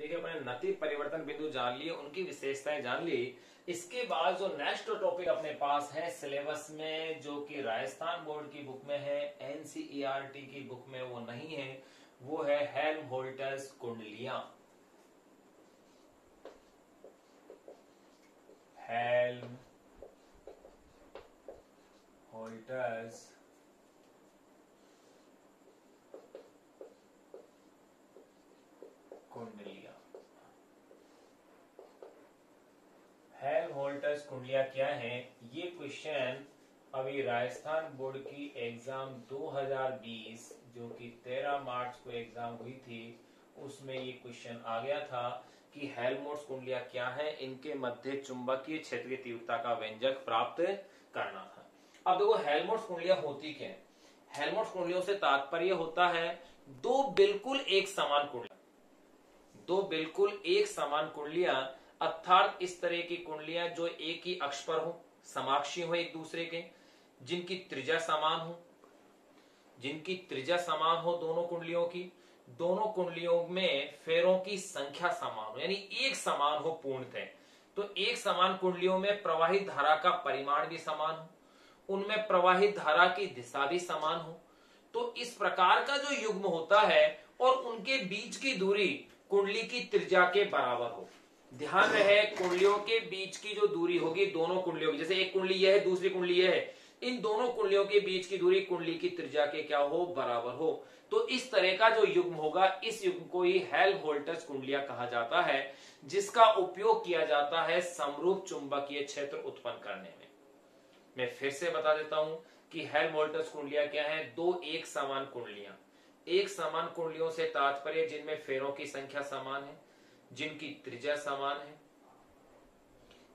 देखिए अपने नति परिवर्तन बिंदु जान लिए, उनकी विशेषताएं जान ली। इसके बाद जो नेक्स्ट टॉपिक अपने पास है सिलेबस में, जो कि राजस्थान बोर्ड की बुक में है, एनसीईआरटी की बुक में वो नहीं है, वो है हेल्महोल्ट्ज कुंडलियां। हेल्महोल्ट्ज कुंडलियां। हेल्महोल्ट्ज कुंडलियां क्या है? ये क्वेश्चन अभी राजस्थान बोर्ड की एग्जाम 2020 जो कि 13 मार्च को एग्जाम हुई थी, उसमें ये क्वेश्चन आ गया था कि हेल्महोल्ट्ज कुंडलियां क्या है, इनके मध्य चुंबकीय क्षेत्र की तीव्रता का व्यंजक प्राप्त करना था। अब देखो हेल्महोल्ट्ज कुंडलियां होती क्या है? हेल्महोल्ट्ज कुंडलियों से तात्पर्य होता है दो बिल्कुल एक समान कुंडलियां, दो बिल्कुल एक समान कुंडलियां, अर्थात इस तरह की कुंडलियां जो एक ही अक्ष पर हो, समाक्षी हो एक दूसरे के, जिनकी त्रिज्या समान हो, जिनकी त्रिज्या समान हो दोनों कुंडलियों की, दोनों कुंडलियों में फेरों की संख्या समान हो, यानी एक समान हो पूर्णतः। तो एक समान कुंडलियों में प्रवाहित धारा का परिमाण भी समान हो, उनमें प्रवाहित धारा की दिशा भी समान हो। तो इस प्रकार का जो युग्म होता है और उनके बीच की दूरी कुंडली की त्रिज्या के बराबर हो। ध्यान रहे कुंडलियों के बीच की जो दूरी होगी दोनों कुंडलियों की, जैसे एक कुंडली यह है दूसरी कुंडली यह है, इन दोनों कुंडलियों के बीच की दूरी कुंडली की त्रिज्या के क्या हो? बराबर हो। तो इस तरह का जो युग्म होगा, इस युग्म को ही हेल्महोल्ट्ज कुंडलियां कहा जाता है, जिसका उपयोग किया जाता है समरूप चुंबकीय क्षेत्र उत्पन्न करने में। मैं फिर से बता देता हूं कि हेल्महोल्ट्ज कुंडलियां क्या है? दो एक समान कुंडलियां। एक समान कुंडलियों से तात्पर्य जिनमें फेरों की संख्या समान है, जिनकी त्रिज्या समान है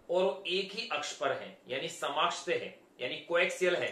और एक ही अक्ष पर है, यानी समाक्ष है, यानी कोएक्सियल है।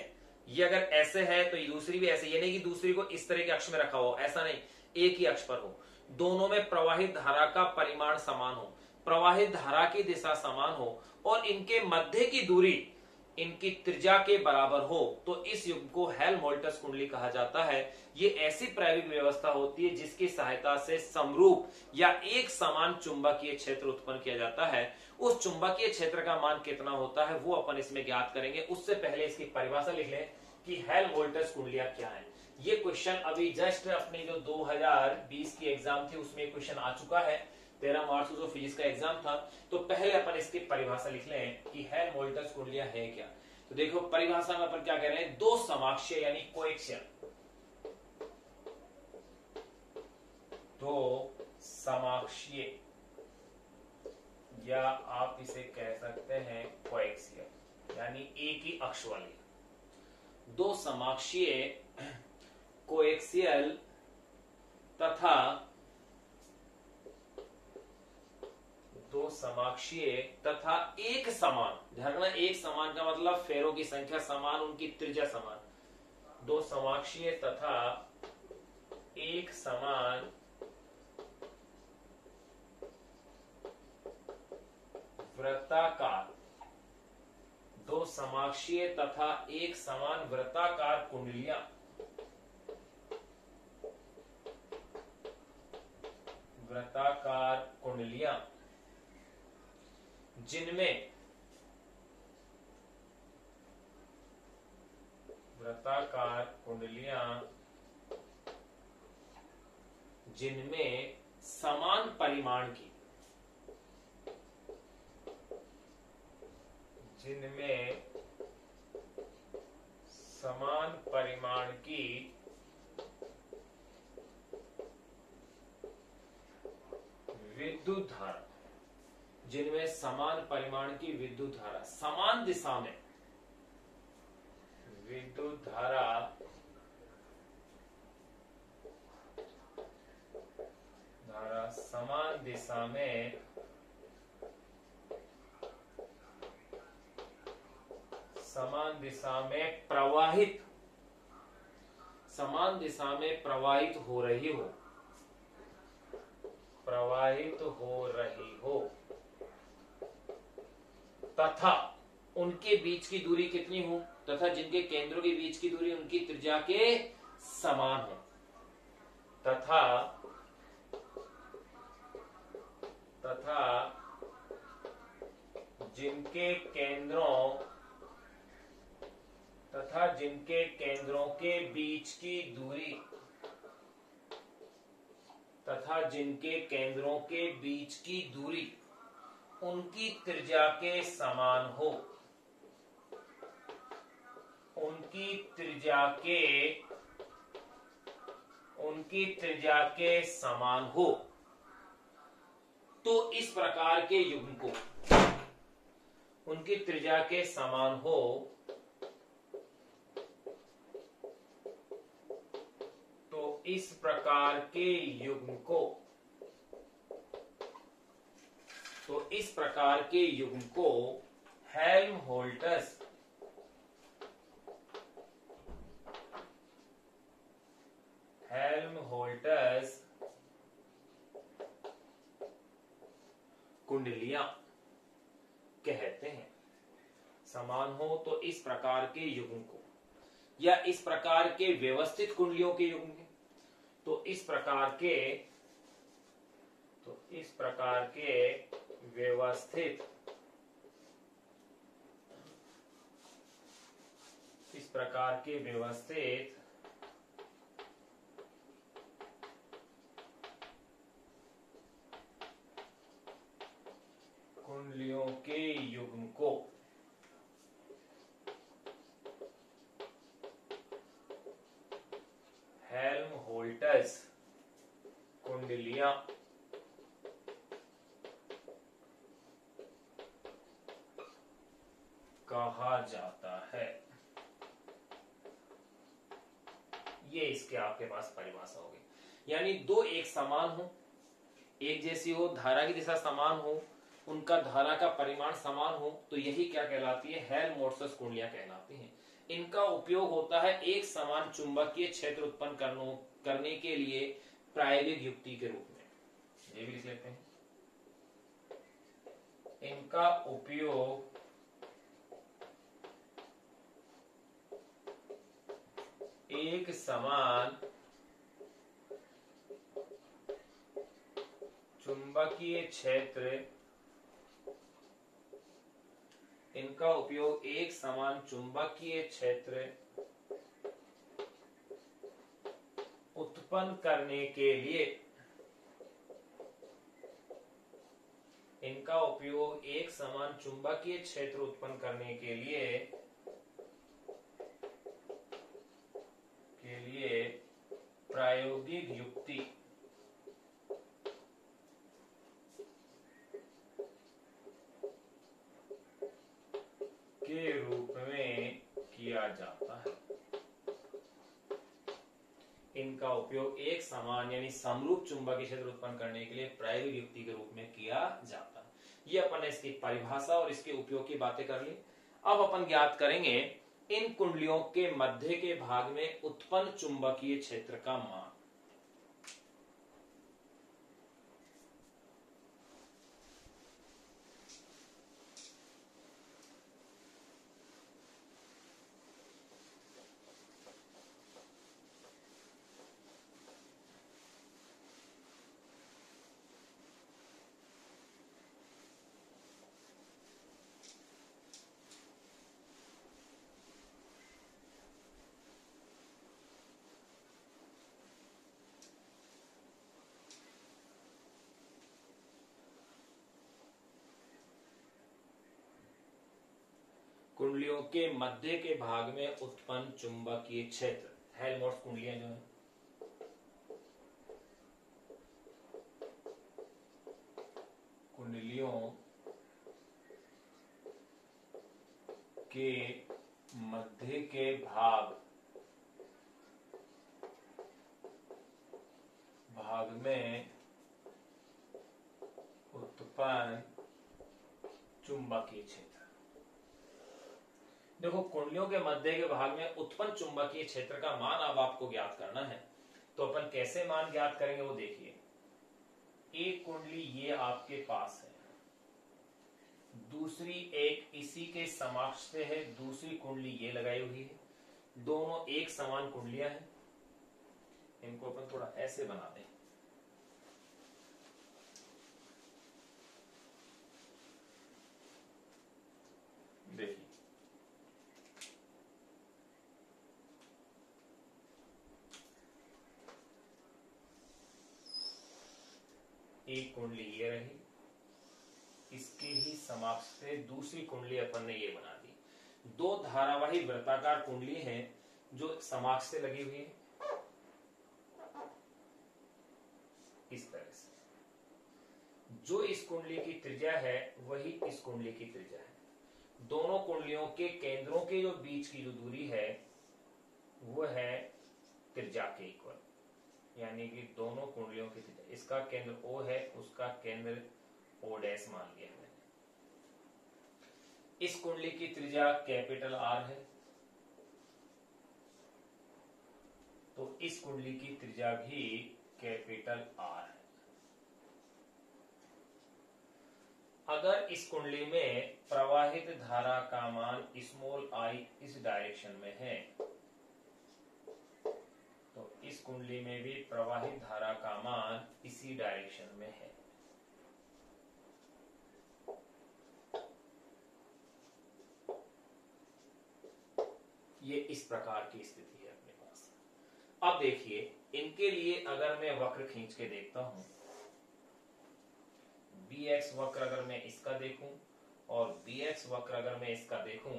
ये अगर ऐसे है तो दूसरी भी ऐसे, ये नहीं कि दूसरी को इस तरह के अक्ष में रखा हो, ऐसा नहीं, एक ही अक्ष पर हो। दोनों में प्रवाहित धारा का परिमाण समान हो, प्रवाहित धारा की दिशा समान हो और इनके मध्य की दूरी इनकी त्रिज्या के बराबर हो, तो इस युग्म को हेल्महोल्ट्ज कुंडली कहा जाता है। ये ऐसी प्रायोगिक व्यवस्था होती है जिसकी सहायता से समरूप या एक समान चुंबकीय क्षेत्र उत्पन्न किया जाता है। उस चुंबकीय क्षेत्र का मान कितना होता है वो अपन इसमें ज्ञात करेंगे। उससे पहले इसकी परिभाषा लिख लें कि हेल्महोल्ट्ज कुंडलियां क्या है। ये क्वेश्चन अभी जस्ट अपनी जो 2020 की एग्जाम थी उसमें क्वेश्चन आ चुका है, 13 मार्च को जो फिजिक्स का एग्जाम था। तो पहले अपन इसकी परिभाषा लिख लें कि हेल्महोल्ट्ज कुंडलियां है क्या। तो देखो परिभाषा में अपन क्या कह रहे हैं? दो समाक्षीय यानी कोएक्सियल, दो समाक्षीय या आप इसे कह सकते हैं कोएक्सियल, यानी एक ही अक्ष वाली, दो समाक्षीय कोएक्सियल तथा दो समाक्षीय तथा एक समान, ध्यान रखना एक समान का मतलब फेरों की संख्या समान, उनकी त्रिज्या समान, दो समाक्षीय तथा एक समान वृत्ताकार, दो समाक्षीय तथा एक समान वृत्ताकार कुंडलियां, वृत्ताकार कुंडलियां जिनमें वृत्ताकार कुंडलियां जिनमें समान परिमाण की, जिनमें समान परिमाण की विद्युत धारा, जिनमें समान परिमाण की विद्युत धारा समान दिशा में, विद्युत धारा समान दिशा में प्रवाहित, समान दिशा में प्रवाहित हो रही हो, प्रवाहित हो रही हो तथा उनके बीच की दूरी कितनी हो, तथा जिनके केंद्रों के बीच की दूरी उनकी त्रिज्या के समान हो, तथा जिनके केंद्रों तथा जिनके केंद्रों के बीच की दूरी तथा जिनके केंद्रों के बीच की दूरी उनकी त्रिज्या के समान हो, उनकी त्रिज्या के समान हो, तो इस प्रकार के युग्म को, उनकी त्रिज्या के समान हो तो इस प्रकार के युग्म को, हेल्महोल्ट्ज कुंडलियां कहते हैं। समान हो तो इस प्रकार के युग्म को, या इस प्रकार के व्यवस्थित कुंडलियों के युग्म के, तो इस प्रकार के व्यवस्थित कुंडलियों के युग्म को हेल्महोल्ट्ज कुंडलियां कहा जाता है। ये इसके आपके पास परिभाषा होगी। यानी दो एक समान हो, एक जैसी हो, धारा की दिशा समान हो, उनका धारा का परिमाण समान हो, तो यही क्या कहलाती है, हेल्महोल्ट्ज कुंडलियां कहलाती हैं। इनका उपयोग होता है एक समान चुंबकीय क्षेत्र उत्पन्न करने के लिए प्रायोगिक युक्ति के रूप में। ये भी लिख लेते हैं। इनका उपयोग एक समान चुंबकीय क्षेत्र, इनका उपयोग एक समान चुंबकीय क्षेत्र उत्पन्न करने के लिए, इनका उपयोग एक समान चुंबकीय क्षेत्र उत्पन्न करने के लिए प्रायोगिक युक्ति के रूप में किया जाता है। इनका उपयोग एक समान यानी समरूप चुंबकीय क्षेत्र उत्पन्न करने के लिए प्रायोगिक युक्ति के रूप में किया जाता है। ये अपन ने इसकी परिभाषा और इसके उपयोग की बातें कर ली। अब अपन ज्ञात करेंगे इन कुंडलियों के मध्य के भाग में उत्पन्न चुंबकीय क्षेत्र का मान। कुंडलियों के मध्य के भाग में उत्पन्न चुंबकीय क्षेत्र, हेल्महोल्ट्ज कुंडलियां जो है, कुंडलियों के मध्य के भाग में उत्पन्न चुंबकीय क्षेत्र। देखो, कुंडलियों के मध्य के भाग में उत्पन्न चुंबकीय क्षेत्र का मान अब आपको ज्ञात करना है, तो अपन कैसे मान ज्ञात करेंगे वो देखिए। एक कुंडली ये आपके पास है, दूसरी एक इसी के समक्ष पे है, दूसरी कुंडली ये लगाई हुई है, दोनों एक समान कुंडलियां हैं। इनको अपन थोड़ा ऐसे बना दें। एक कुंडली ये रही, इसके ही समक्ष से दूसरी कुंडली अपन ने ये बना दी। दो धारावाही वृत्ताकार कुंडली हैं जो समक्ष से लगी हुई है इस तरह से। जो इस कुंडली की त्रिज्या है वही इस कुंडली की त्रिज्या है। दोनों कुंडलियों के केंद्रों के जो बीच की जो दूरी है वो है त्रिज्या के इक्वल, यानी कि दोनों कुंडलियों की त्रिज्या, इसका केंद्र O है, उसका केंद्र O डैश मान लिया मैंने। इस कुंडली की त्रिज्या कैपिटल R है, तो इस कुंडली की त्रिज्या भी कैपिटल R है। अगर इस कुंडली में प्रवाहित धारा का मान स्मॉल I इस डायरेक्शन में है, तो इस कुंडली में भी प्रवाहित धारा का मान इसी डायरेक्शन में है। ये इस प्रकार की स्थिति है अपने पास। अब देखिए, इनके लिए अगर मैं वक्र खींच के देखता हूं, bx वक्र अगर मैं इसका देखूं और bx वक्र अगर मैं इसका देखूं,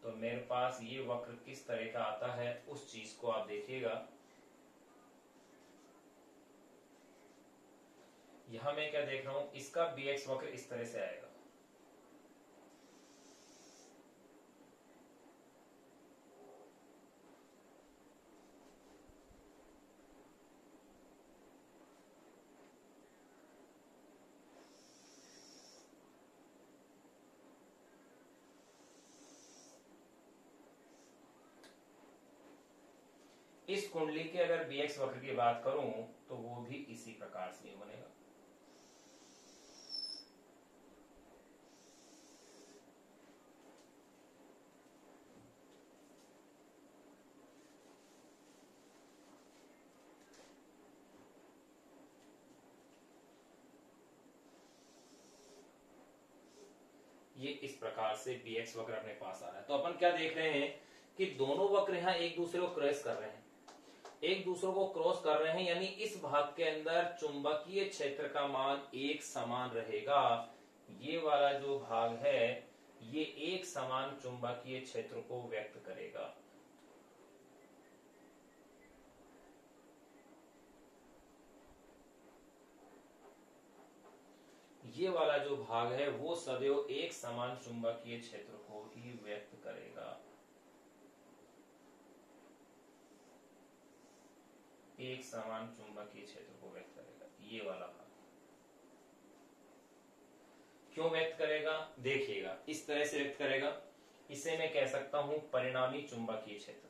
तो मेरे पास ये वक्र किस तरह का आता है उस चीज को आप देखिएगा। यहां मैं क्या देख रहा हूं, इसका bx वक्र इस तरह से आएगा, इस कुंडली के अगर bx वक्र की बात करूं तो वो भी इसी प्रकार से बनेगा। ये इस प्रकार से bx वक्र अपने पास आ रहा है। तो अपन क्या देख रहे हैं कि दोनों वक्र यहाँ एक दूसरे को क्रॉस कर रहे हैं, एक दूसरे को क्रॉस कर रहे हैं, यानी इस भाग के अंदर चुंबकीय क्षेत्र का मान एक समान रहेगा। ये वाला जो भाग है ये एक समान चुंबकीय क्षेत्र को व्यक्त करेगा। ये वाला जो भाग है वो सदैव एक समान चुंबकीय क्षेत्र को ही व्यक्त करेगा। एक समान चुंबकीय क्षेत्र को व्यक्त करेगा ये वाला भाग। क्यों व्यक्त करेगा देखिएगा, इस तरह से व्यक्त करेगा। इसे मैं कह सकता हूं परिणामी चुंबकीय क्षेत्र।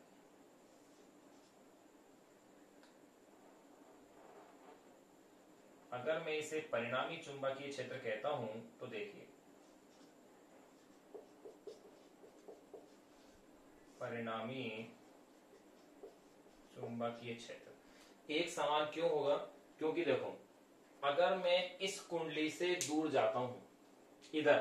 अगर मैं इसे परिणामी चुंबकीय क्षेत्र कहता हूं तो देखिए, परिणामी चुंबकीय क्षेत्र एक समान क्यों होगा, क्योंकि देखो अगर मैं इस कुंडली से दूर जाता हूं इधर,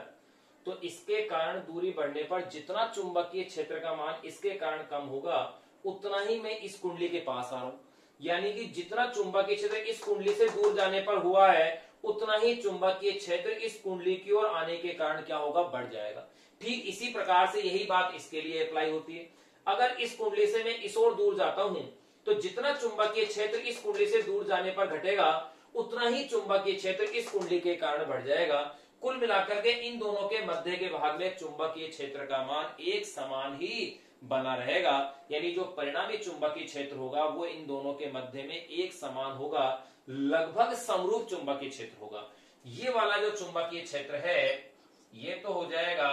तो इसके कारण दूरी बढ़ने पर जितना चुंबकीय क्षेत्र का मान इसके कारण कम होगा उतना ही मैं इस कुंडली के पास आ रहा हूं, यानी कि जितना चुंबकीय क्षेत्र इस कुंडली से दूर जाने पर हुआ है उतना ही चुंबकीय क्षेत्र इस कुंडली की ओर आने के कारण क्या होगा, बढ़ जाएगा। ठीक इसी प्रकार से यही बात इसके लिए अप्लाई होती है। अगर इस कुंडली से मैं इस ओर दूर जाता हूं तो जितना चुंबकीय क्षेत्र इस कुंडली से दूर जाने पर घटेगा उतना ही चुंबकीय क्षेत्र इस कुंडली के कारण बढ़ जाएगा। कुल मिलाकर के इन दोनों के मध्य के भाग में चुंबकीय क्षेत्र का मान एक समान ही बना रहेगा, यानी जो परिणामी चुंबकीय क्षेत्र होगा वो इन दोनों के मध्य में एक समान होगा, लगभग समरूप चुंबकीय क्षेत्र होगा। ये वाला जो चुंबकीय क्षेत्र है ये तो हो जाएगा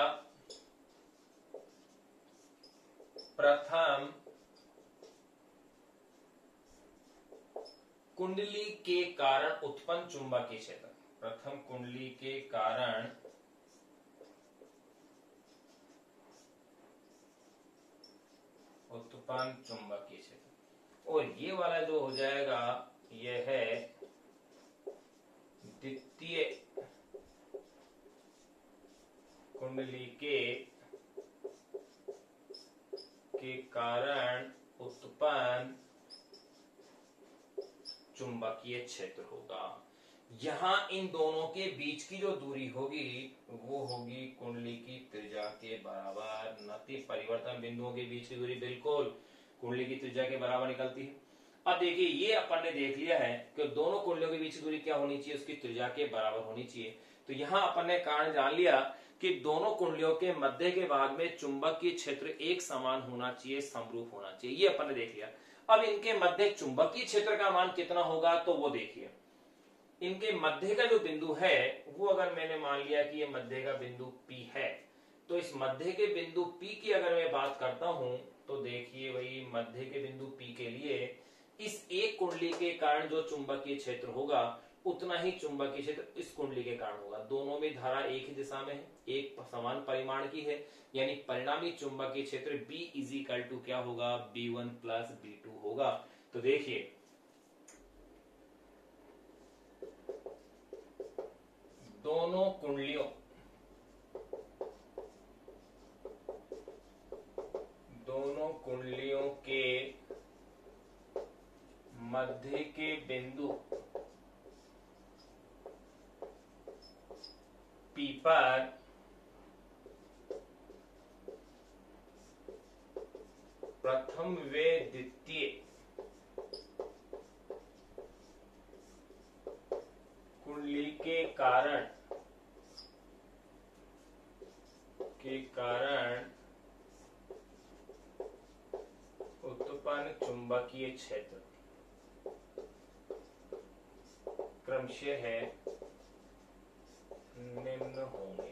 प्रथम कुंडली के कारण उत्पन्न चुंबकीय क्षेत्र। प्रथम कुंडली के कारण उत्पन्न चुंबकीय क्षेत्र, और ये वाला जो हो जाएगा ये है द्वितीय कुंडली के कारण उत्पन्न चुंबकीय क्षेत्र होगा। यहां इन दोनों के बीच की जो दूरी होगी वो होगी कुंडली की त्रिज्या के बराबर। नति परिवर्तन बिंदुओं के बीच की दूरी बिल्कुल कुंडली की त्रिज्या के बराबर निकलती है। अब देखिए ये अपन ने देख लिया है कि दोनों कुंडलियों के बीच की दूरी क्या होनी चाहिए, उसकी त्रिज्या के बराबर होनी चाहिए। तो यहां अपन ने कारण जान लिया कि दोनों कुंडलियों के मध्य के भाग में चुंबकीय क्षेत्र एक समान होना चाहिए, समरूप होना चाहिए, ये अपन ने देख लिया। अब इनके मध्य चुंबकीय क्षेत्र का मान कितना होगा तो वो देखिए। इनके मध्य का जो बिंदु है वो अगर मैंने मान लिया कि ये मध्य का बिंदु P है, तो इस मध्य के बिंदु P की अगर मैं बात करता हूं तो देखिए वही मध्य के बिंदु P के लिए इस एक कुंडली के कारण जो चुंबकीय क्षेत्र होगा उतना ही चुंबकीय क्षेत्र इस कुंडली के कारण होगा। दोनों में धारा एक ही दिशा में है, एक समान परिमाण की है, यानी परिणामी चुंबकीय क्षेत्र B इज इक्वल टू क्या होगा, B1 प्लस B2 होगा। तो देखिए दोनों कुंडलियों के मध्य के बिंदु P पर प्रथम व द्वितीय कुंडली के कारण उत्पन्न चुंबकीय क्षेत्र क्रमशः है निम्न होंगे।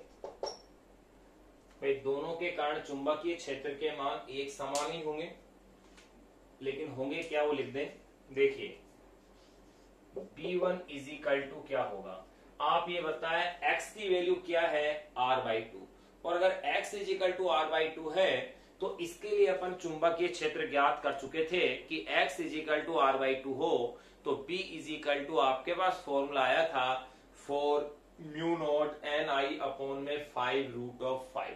भाई दोनों के कारण चुंबकीय क्षेत्र के मान एक समान ही होंगे, लेकिन होंगे क्या वो लिख दें। देखिए B1 इज इक्वल टू क्या होगा, आप ये बताएं x की वैल्यू क्या है r/2, और अगर x is equal to r/2 है तो इसके लिए अपन चुंबकीय क्षेत्र ज्ञात कर चुके थे कि x is equal to r/2 हो तो B इज इक्वल टू आपके पास फॉर्मूला आया था 4 म्यू नॉट NI अपॉन में 5√5,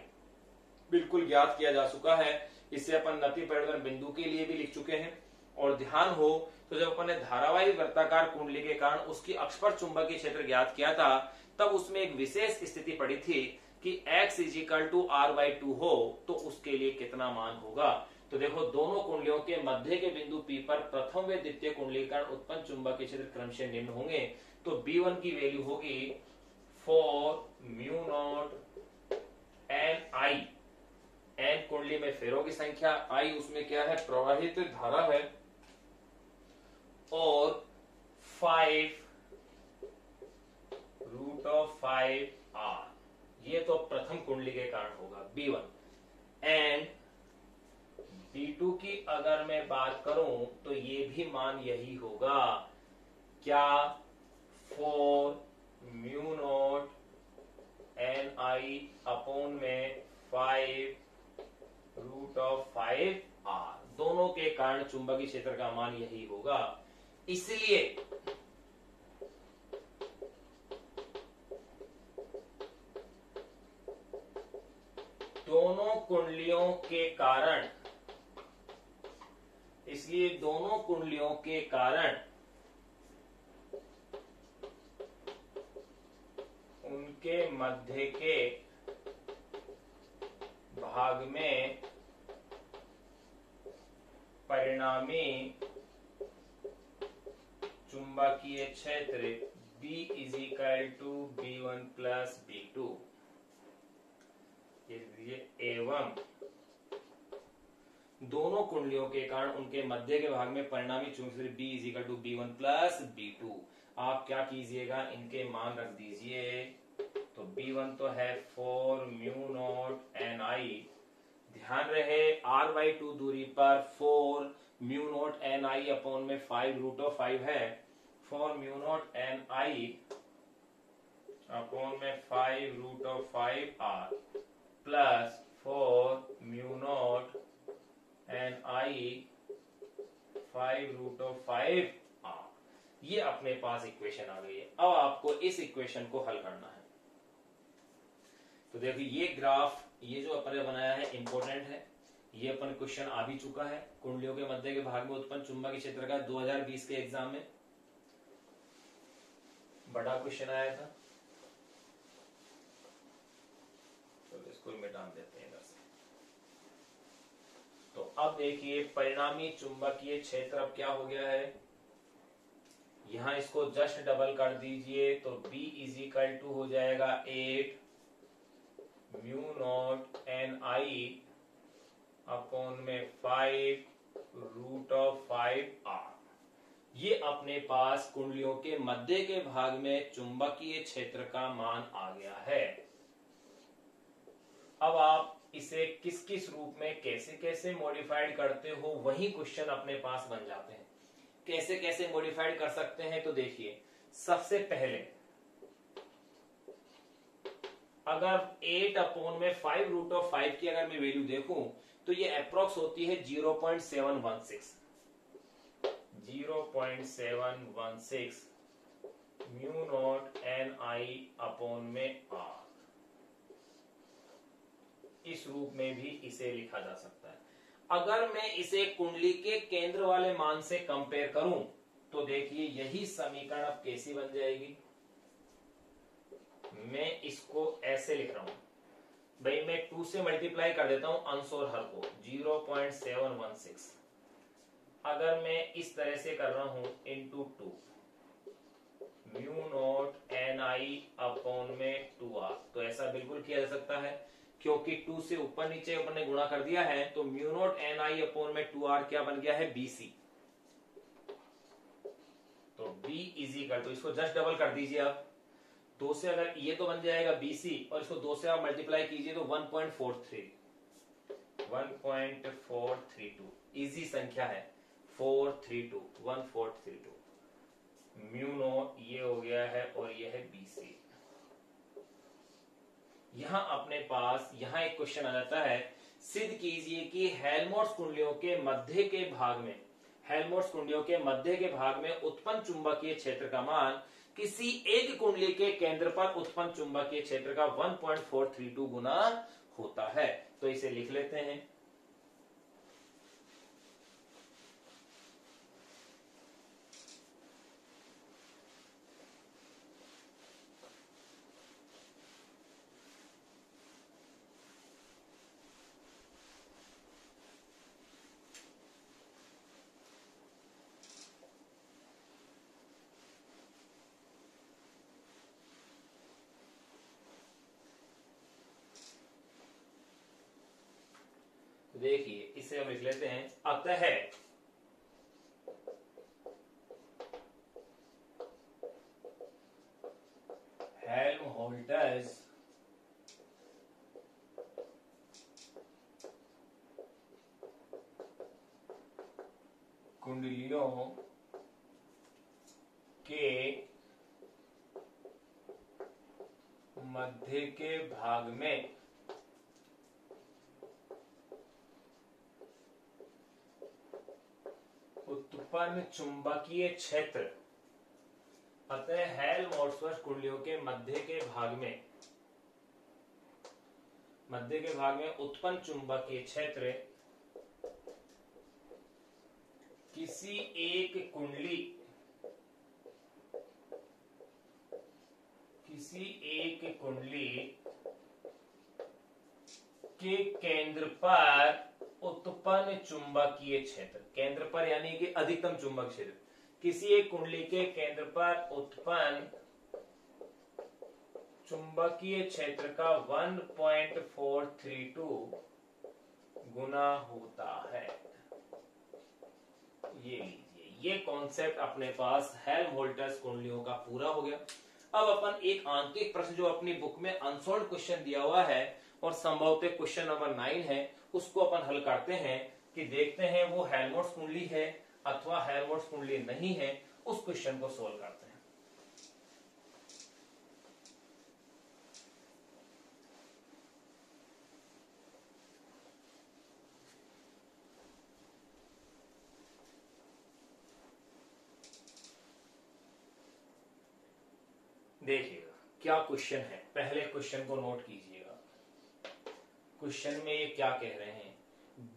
बिल्कुल ज्ञात किया जा चुका है। इससे अपन नति परिवर्तन बिंदु के लिए भी लिख चुके हैं। और ध्यान हो तो जब अपन ने धारावाही वृत्ताकार कुंडली के कारण उसकी अक्ष पर चुंबकीय क्षेत्र ज्ञात किया था तब उसमें एक विशेष स्थिति पड़ी थी कि x is equal to r/2 हो तो उसके लिए कितना मान होगा। तो देखो दोनों कुंडलियों के मध्य के बिंदु P पर प्रथम व द्वितीय कुंडली के कारण उत्पन्न चुंबकीय क्षेत्र क्रमशः निम्न होंगे। तो B1 की वैल्यू होगी 4 म्यू नॉट NI, N कुंडली में फेरों की संख्या, I उसमें क्या है प्रवाहित धारा है, और 5√5R, ये तो प्रथम कुंडली के कारण होगा B1। एंड B2 की अगर मैं बात करूं तो ये भी मान यही होगा, क्या 4 म्यू नॉट NI अपॉन में 5√5R, दोनों के कारण चुंबकीय क्षेत्र का मान यही होगा। इसलिए दोनों कुंडलियों के कारण उनके मध्य के भाग में परिणामी चुंबकीय क्षेत्र B is equal to B1 plus B2 एवं दोनों कुंडलियों के कारण उनके मध्य के भाग में परिणामी चुंबकीय B is equal to B1 plus B2। आप क्या कीजिएगा, इनके मान रख दीजिए। तो B1 तो है 4 म्यू नॉट NI, ध्यान रहे r/2 दूरी पर 4 म्यू नॉट NI अपॉन में 5√5 है, 4 म्यू नॉट NI अपॉन में 5√5R plus 4 mu naught NI 5√5R। ये अपने पास इक्वेशन आ गई है। अब आपको इस इक्वेशन को हल करना है। तो देखिए ये ग्राफ, ये जो अपन ने बनाया है इंपॉर्टेंट है, ये अपन क्वेश्चन आ भी चुका है। कुंडलियों के मध्य के भाग में उत्पन्न चुंबकीय क्षेत्र का 2020 के एग्जाम में बड़ा क्वेश्चन आया था, तो इसको मिटा देते हैं इधर से। तो अब देखिए परिणामी चुंबकीय क्षेत्र अब क्या हो गया है, यहां इसको जस्ट डबल कर दीजिए तो B इजिकल टू हो जाएगा 8 म्यू नॉट NI अपॉन में 5 रूट ऑफ 5R। ये अपने पास कुंडलियों के मध्य के भाग में चुंबकीय क्षेत्र का मान आ गया है। अब आप इसे किस किस रूप में कैसे कैसे मॉडिफाइड करते हो वही क्वेश्चन अपने पास बन जाते हैं। कैसे कैसे मॉडिफाइड कर सकते हैं, तो देखिए सबसे पहले अगर 8 अपॉन में 5 रूट ऑफ 5 की अगर मैं वैल्यू देखूं तो ये अप्रोक्स होती है 0.716 म्यू नॉट NI अपॉन में R। इस रूप में भी इसे लिखा जा सकता है। अगर मैं इसे कुंडली के केंद्र वाले मान से कंपेयर करूं तो देखिए यही समीकरण अब कैसी बन जाएगी। मैं इसको ऐसे लिख रहा हूं भाई, मैं 2 से मल्टीप्लाई कर देता हूं अंश और हर को 0.716। अगर मैं इस तरह से कर रहा हूं into 2 mu naught NI upon में 2R, तो ऐसा बिल्कुल किया जा सकता है क्योंकि 2 से ऊपर नीचे अपने गुणा कर दिया है तो म्यू नॉट NI अपॉन में 2R क्या बन गया है BC। तो B इजिकल तो इसको जस्ट डबल कर दीजिए आप, 2 से अगर ये तो बन जाएगा BC और इसको 2 से आप मल्टीप्लाई कीजिए तो 1.432 इजी संख्या है 1432 म्यू नॉट ये हो गया है और ये है BC। यहां अपने पास यहां एक क्वेश्चन आ जाता है, सिद्ध कीजिए कि हेल्महोल्ट्ज कुंडलियों के मध्य के भाग में उत्पन्न चुंबकीय क्षेत्र का मान किसी एक कुंडली के केंद्र पर उत्पन्न चुंबकीय क्षेत्र का 1.432 गुना होता है। तो इसे लिख लेते हैं। देखिए इसे हम लिख लेते हैं, अतः हेल्महोल्ट्ज कुंडलियों के मध्य के भाग में उत्पन्न चुंबकीय क्षेत्र, अतः हेल्महोल्ट्ज कुंडलियों के मध्य के भाग में उत्पन्न चुंबकीय क्षेत्र किसी एक कुंडली के केंद्र पर उत्पन्न चुंबकीय क्षेत्र, केंद्र पर यानी कि अधिकतम चुंबक क्षेत्र, किसी एक कुंडली के केंद्र पर उत्पन्न चुंबकीय क्षेत्र का 1.432 गुना होता है। ये लीजिए, ये कॉन्सेप्ट अपने पास हेल्महोल्ट्ज कुंडलियों का पूरा हो गया। अब अपन एक आंतरिक प्रश्न जो अपनी बुक में अनसॉल्व्ड क्वेश्चन दिया हुआ है और संभवतः क्वेश्चन नंबर 9 है, उसको अपन हल करते हैं कि देखते हैं वो हेल्महोल्ट्ज कुंडली है अथवा हेल्महोल्ट्ज कुंडली नहीं है। उस क्वेश्चन को सोल्व करते हैं। देखिएगा क्या क्वेश्चन है, पहले क्वेश्चन को नोट कीजिएगा। क्वेश्चन में ये क्या कह रहे हैं,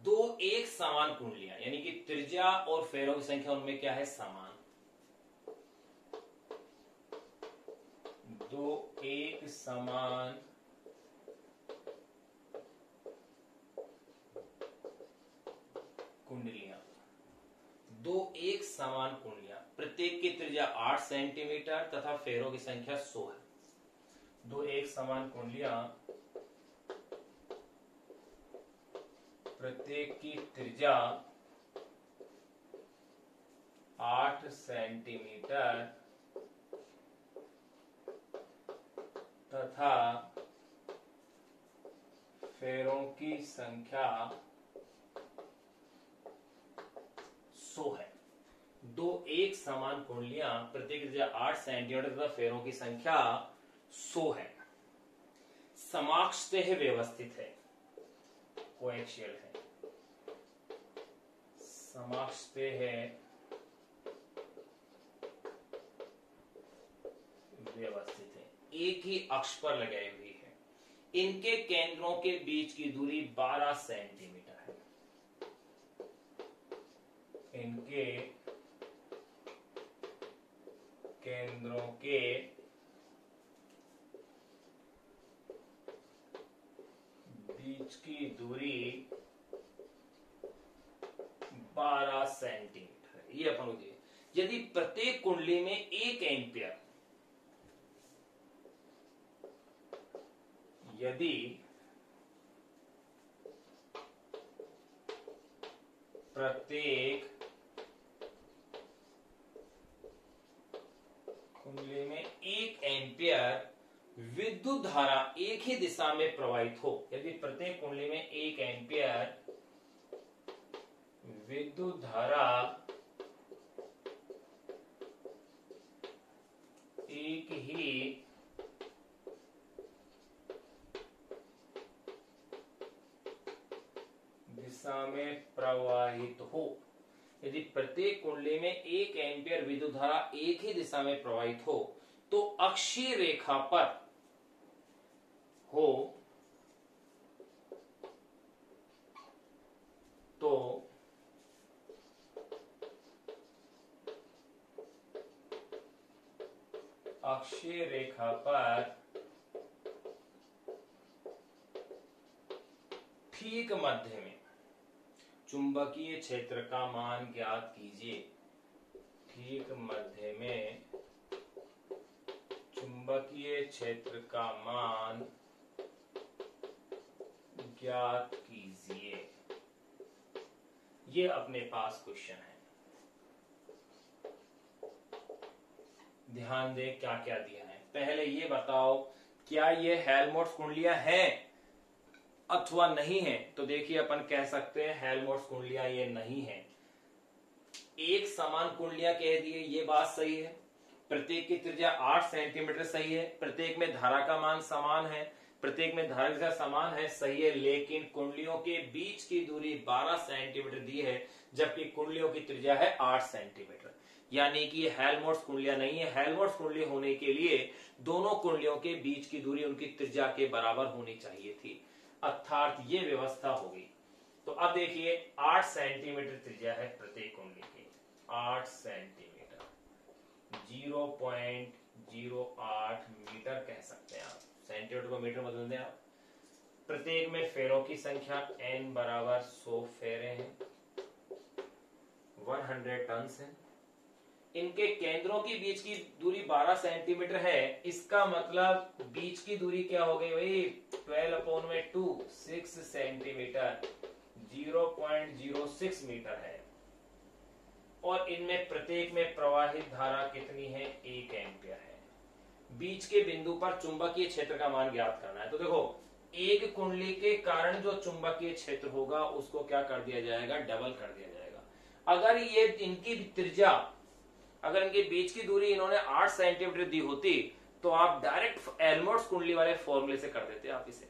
दो एक समान कुंडलियां यानी कि त्रिज्या और फेरों की संख्या उनमें क्या है, समान। दो एक समान कुंडलियां, दो एक समान कुंडलियां, प्रत्येक की त्रिज्या 8 सेंटीमीटर तथा फेरों की संख्या 100 है। दो एक समान कुंडलियां, प्रत्येक की त्रिज्या 8 सेंटीमीटर तथा फेरों की संख्या 100 है। दो एक समान कुंडलियां, प्रत्येक त्रिज्या 8 सेंटीमीटर तथा फेरों की संख्या 100 है। समाक्षतः व्यवस्थित है, कोएक्सियल है, समाक्षतः है व्यवस्थित है, एक ही अक्ष पर लगाई हुई है। इनके केंद्रों के बीच की दूरी 12 सेंटीमीटर है। इनके केंद्रों के बीच की दूरी 12 सेंटीमीटर है। ये अपन को यदि प्रत्येक कुंडली में 1 एम्पियर, यदि प्रत्येक कुंडली में 1 एम्पियर विद्युत धारा एक ही दिशा में प्रवाहित हो, यदि प्रत्येक कुंडली में 1 एम्पियर विद्युत धारा एक ही दिशा में प्रवाहित हो, यदि प्रत्येक कुंडली में 1 एम्पियर विद्युत धारा एक ही दिशा में प्रवाहित हो, तो अक्षीय रेखा पर हो तो अक्षीय रेखा पर ठीक मध्य में चुंबकीय क्षेत्र का मान ज्ञात कीजिए। ठीक मध्य में चुंबकीय क्षेत्र का मान ज्ञात कीजिए। ये अपने पास क्वेश्चन है। ध्यान दें क्या क्या दिया है। पहले ये बताओ क्या ये हेल्महोल्ट्ज कुंडलियां हैं अथवा नहीं है। तो देखिए अपन कह सकते हैं हेल्महोल्ट्ज कुंडलियां ये नहीं है। एक समान कुंडलियां कह दिए, ये बात सही है। प्रत्येक की त्रिज्या 8 सेंटीमीटर सही है। प्रत्येक में धारा का मान समान है, प्रत्येक में धारा का समान है, सही है। लेकिन कुंडलियों के बीच की दूरी 12 सेंटीमीटर दी है, जबकि कुंडलियों की त्रिज्या है 8 सेंटीमीटर। यानी कि हेल्महोल्ट्ज कुंडलियां नहीं है। हेल्महोल्ट्ज कुंडली होने के लिए दोनों कुंडलियों के बीच की दूरी उनकी त्रिज्या के बराबर होनी चाहिए थी, अर्थात ये व्यवस्था होगी। तो अब देखिए 8 सेंटीमीटर त्रिज्या है प्रत्येक कुंडली की, 8 सेंटीमीटर, 0.08 मीटर कह सकते हैं आप। सेंटीमीटर को मीटर बदल दें आप। प्रत्येक में फेरों की संख्या n बराबर 100 फेरे हैं, 100 टन है। इनके केंद्रों के बीच की दूरी 12 सेंटीमीटर है। इसका मतलब बीच की दूरी क्या हो गई भाई, 12/2, 6 सेंटीमीटर, 0.06 मीटर है। और इनमें प्रत्येक में प्रवाहित धारा कितनी है, 1 एम्पियर है। बीच के बिंदु पर चुंबकीय क्षेत्र का मान ज्ञात करना है। तो देखो एक कुंडली के कारण जो चुंबकीय क्षेत्र होगा उसको क्या कर दिया जाएगा, डबल कर दिया जाएगा। अगर ये इनकी त्रिज्या, अगर इनके बीच की दूरी इन्होंने 8 सेंटीमीटर दी होती तो आप डायरेक्ट हेल्महोल्ट्ज कुंडली वाले फॉर्मूले से कर देते आप इसे।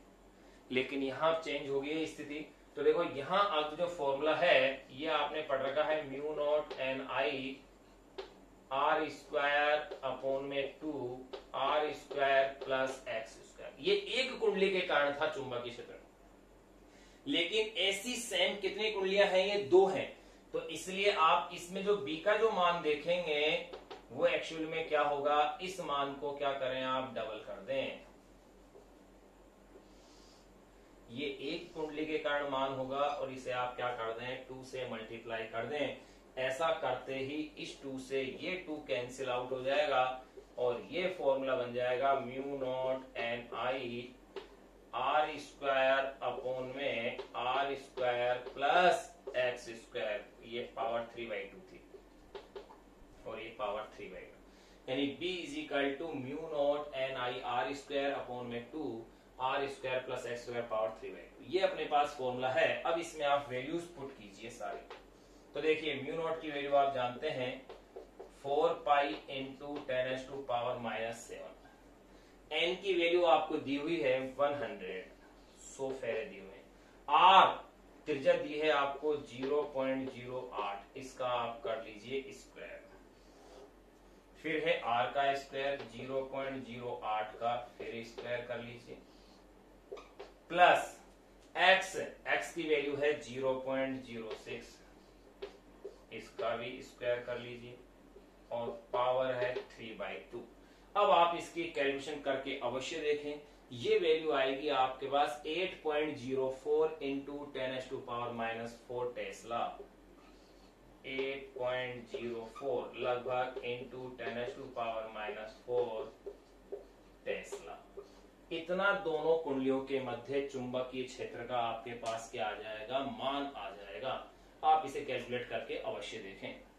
लेकिन यहां चेंज हो गई है स्थिति। तो देखो यहां अब जो फॉर्मूला है ये आपने पढ़ रखा है, μ0 Ni r² r² plus x²। ये एक कुंडली के कारण था चुंबकीय क्षेत्र, लेकिन ऐसी सेम कितनी कुंडलियां हैं, ये 2 हैं। तो इसलिए आप इसमें जो b का जो मान देखेंगे वो एक्चुअल में क्या होगा, इस मान को क्या करें आप, डबल कर दें। ये एक कुंडली के कारण मान होगा और इसे आप क्या कर दें, 2 से मल्टीप्लाई कर दें। ऐसा करते ही इस 2 से ये 2 कैंसिल आउट हो जाएगा और ये फॉर्मूला बन जाएगा mu naught N I R square upon में R square plus X square, ये पावर 3/2 थी और ये पावर 3/2, यानी b is equal to mu naught N I R square upon में 2 R square plus X square power 3/2। ये अपने पास formula है। अब इसमें आप वैल्यूज पुट कीजिए सारे। तो देखिए म्यू नॉट की वैल्यू आप जानते हैं 4 पाई इंटू 10⁻⁷ पावर -7। एन की वैल्यू आपको दी हुई है 100 फेरे दी हुए। आर त्रिज्या दी है आपको 0.08, इसका आप कर लीजिए स्क्वायर। फिर है आर का स्क्वायर 0.08 का, फिर स्क्वायर कर लीजिए, प्लस एक्स की वैल्यू है 0.06, इसका भी स्क्वायर कर लीजिए और पावर है 3/2। अब आप इसकी कैलकुलेशन करके अवश्य देखें, ये वैल्यू आएगी आपके पास 8.04 इंटू 10⁻⁴ पावर -4 टेस्ला। 8.04 लगभग इंटू 10⁻⁴ पावर -4 टेस्ला। इतना दोनों कुंडलियों के मध्य चुंबकीय क्षेत्र का आपके पास क्या आ जाएगा, मान आ जाएगा। आप इसे कैलकुलेट करके अवश्य देखें।